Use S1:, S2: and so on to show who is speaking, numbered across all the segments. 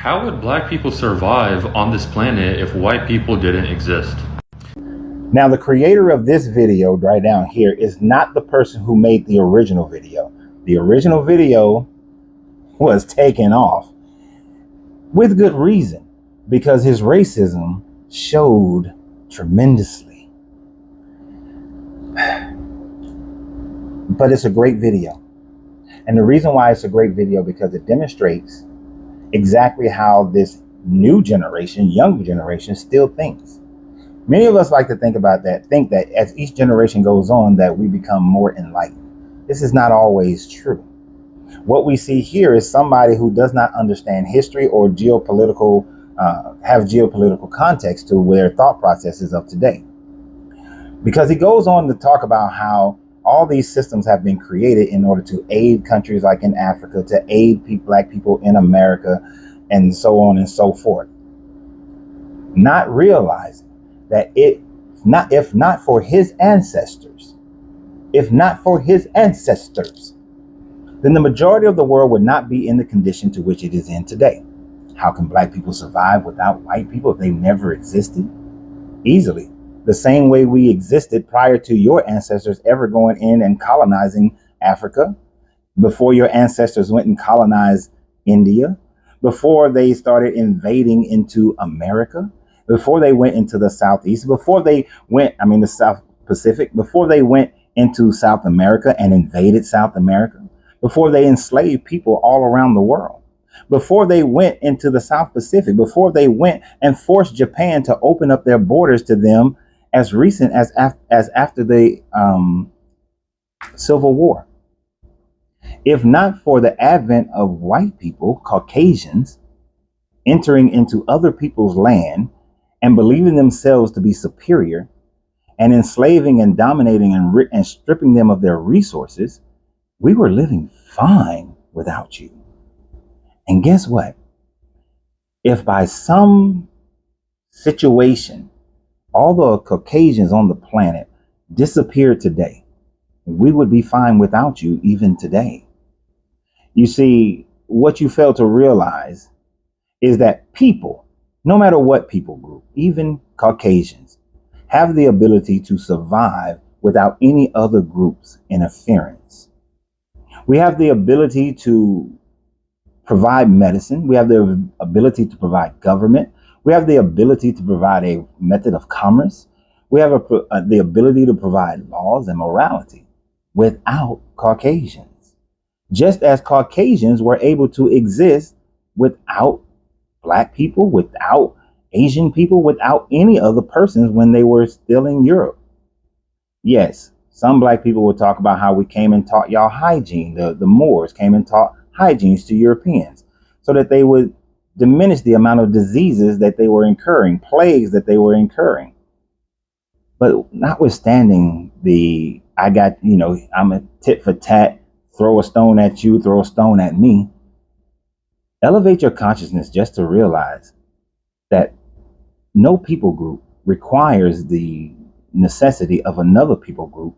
S1: How would black people survive on this planet if white people didn't exist?
S2: Now, the creator of this video right down here is not the person who made the original video. The original video was taken off with good reason because his racism showed tremendously. But it's a great video. And the reason why it's a great video because it demonstrates exactly how this new generation, younger generation, still thinks. Many of us like to think that as each generation goes on, that we become more enlightened. This is not always true. What we see here is somebody who does not understand history or have geopolitical context to their thought processes of today. Because he goes on to talk about how all these systems have been created in order to aid countries like in Africa, to aid black people in America, and so on and so forth. Not realizing that if not for his ancestors, then the majority of the world would not be in the condition to which it is in today. How can black people survive without white people if they've never existed? Easily. The same way we existed prior to your ancestors ever going in and colonizing Africa, before your ancestors went and colonized India, before they started invading into America, before they went into the Southeast, the South Pacific, before they went into South America and invaded South America, before they enslaved people all around the world, before they went into the South Pacific, before they went and forced Japan to open up their borders to them as recent as after the Civil War. If not for the advent of white people, Caucasians, entering into other people's land and believing themselves to be superior and enslaving and dominating and stripping them of their resources, we were living fine without you. And guess what? If by some situation all the Caucasians on the planet disappeared today, we would be fine without you even today. You see, what you fail to realize is that people, no matter what people group, even Caucasians, have the ability to survive without any other group's interference. We have the ability to provide medicine. We have the ability to provide government. We have the ability to provide a method of commerce. We have the ability to provide laws and morality without Caucasians. Just as Caucasians were able to exist without black people, without Asian people, without any other persons when they were still in Europe. Yes, some black people will talk about how we came and taught y'all hygiene. The Moors came and taught hygiene to Europeans so that they would diminish the amount of diseases that they were incurring, plagues that they were incurring. But notwithstanding I'm a tit for tat, throw a stone at you, throw a stone at me. Elevate your consciousness just to realize that no people group requires the necessity of another people group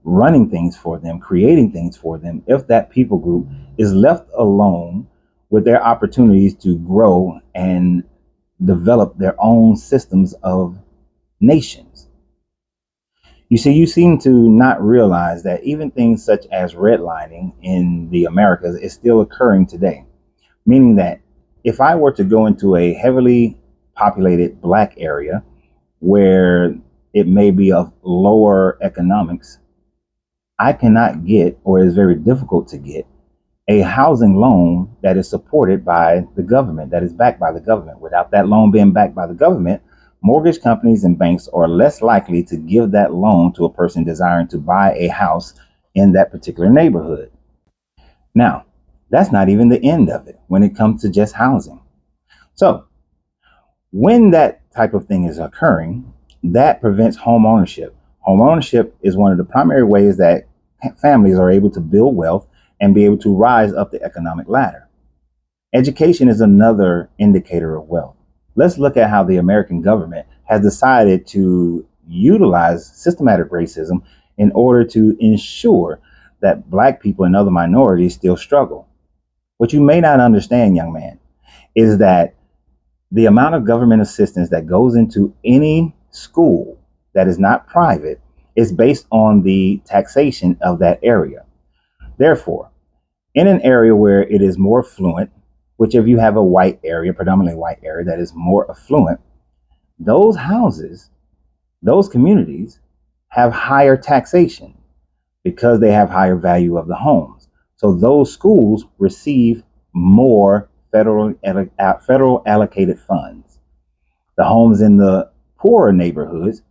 S2: running things for them, creating things for them, if that people group is left alone with their opportunities to grow and develop their own systems of nations. You see, you seem to not realize that even things such as redlining in the Americas is still occurring today. Meaning that if I were to go into a heavily populated black area where it may be of lower economics, I cannot get, or is very difficult to get, a housing loan that is supported by the government, that is backed by the government. Without that loan being backed by the government, mortgage companies and banks are less likely to give that loan to a person desiring to buy a house in that particular neighborhood. Now, that's not even the end of it when it comes to just housing. So when that type of thing is occurring, that prevents home ownership. Home ownership is one of the primary ways that families are able to build wealth and be able to rise up the economic ladder. Education is another indicator of wealth. Let's look at how the American government has decided to utilize systematic racism in order to ensure that black people and other minorities still struggle. What you may not understand, young man, is that the amount of government assistance that goes into any school that is not private is based on the taxation of that area. Therefore, in an area where it is more affluent, which if you have a white area, predominantly white area that is more affluent, those houses, those communities have higher taxation because they have higher value of the homes. So those schools receive more federal allocated funds. The homes in the poorer neighborhoods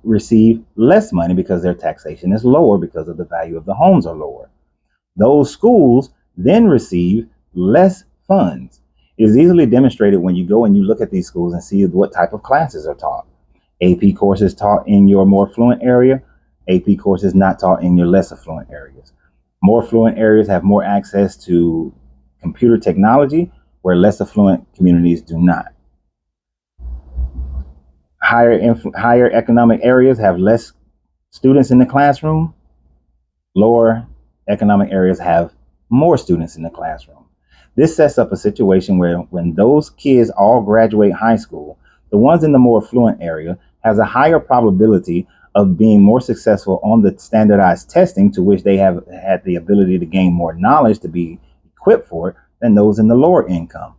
S2: receive less money because their taxation is lower because of the value of the homes are lower. Those schools then receive less funds. It is easily demonstrated when you go and you look at these schools and see what type of classes are taught. AP courses taught in your more affluent area, AP courses not taught in your less affluent areas. More affluent areas have more access to computer technology, where less affluent communities do not. Higher economic areas have less students in the classroom. Lower economic areas have more students in the classroom. This sets up a situation where when those kids all graduate high school, the ones in the more affluent area has a higher probability of being more successful on the standardized testing to which they have had the ability to gain more knowledge to be equipped for it than those in the lower income.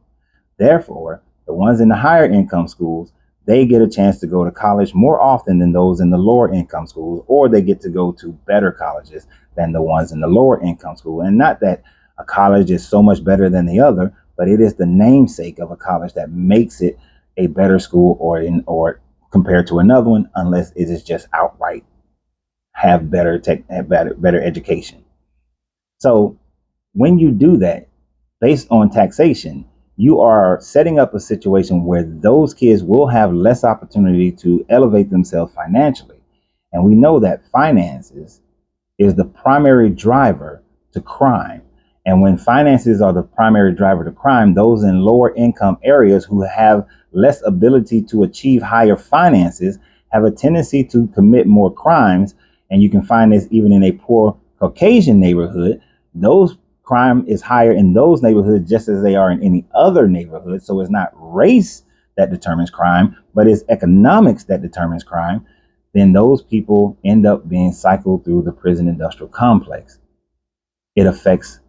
S2: Therefore, the ones in the higher income schools, they get a chance to go to college more often than those in the lower income schools, or they get to go to better colleges than the ones in the lower income school. And not that a college is so much better than the other, but it is the namesake of a college that makes it a better school or compared to another one, unless it is just outright have better education. So when you do that based on taxation, you are setting up a situation where those kids will have less opportunity to elevate themselves financially. And we know that finances is the primary driver to crime. And when finances are the primary driver to crime, those in lower income areas who have less ability to achieve higher finances have a tendency to commit more crimes. And you can find this even in a poor Caucasian neighborhood. Those crime is higher in those neighborhoods just as they are in any other neighborhood. So it's not race that determines crime, but it's economics that determines crime. Then those people end up being cycled through the prison industrial complex. It affects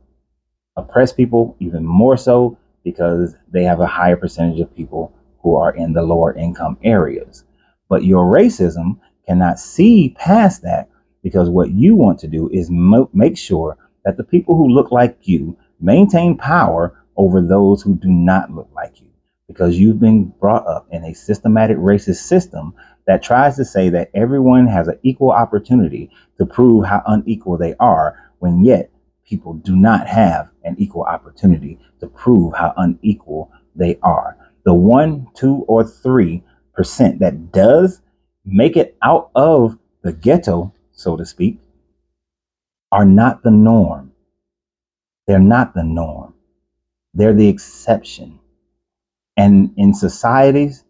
S2: oppressed people even more so because they have a higher percentage of people who are in the lower income areas. But your racism cannot see past that, because what you want to do is make sure that the people who look like you maintain power over those who do not look like you, because you've been brought up in a systematic racist system that tries to say that everyone has an equal opportunity to prove how unequal they are, when yet people do not have an equal opportunity to prove how unequal they are. The 1, 2, or 3% that does make it out of the ghetto, so to speak, are not the norm. They're not the norm. They're the exception. And in societies,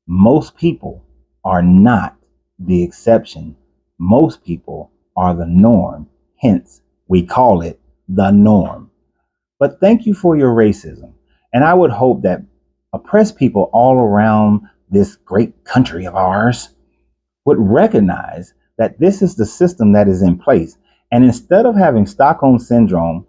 S2: most people are not the exception. Most people are the norm. Hence, we call it the norm. But thank you for your racism. And I would hope that oppressed people all around this great country of ours would recognize that this is the system that is in place. And instead of having Stockholm syndrome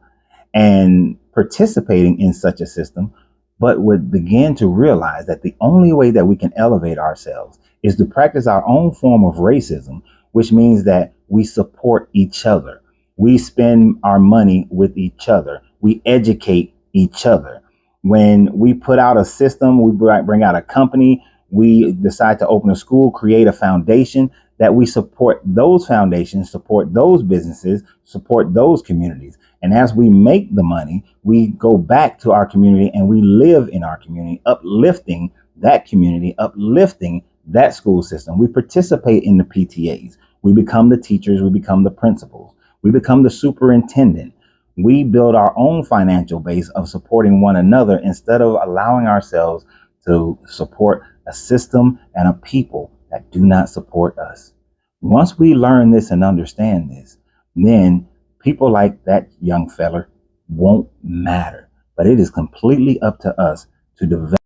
S2: and participating in such a system, but would begin to realize that the only way that we can elevate ourselves is to practice our own form of racism, which means that we support each other. We spend our money with each other. We educate each other. When we put out a system, we bring out a company, we decide to open a school, create a foundation, that we support those foundations, support those businesses, support those communities. And as we make the money, we go back to our community and we live in our community, uplifting that community, uplifting that school system. We participate in the PTAs. We become the teachers. We become the principals. We become the superintendent. We build our own financial base of supporting one another instead of allowing ourselves to support a system and a people that do not support us. Once we learn this and understand this, then people like that young fella won't matter. But it is completely up to us to develop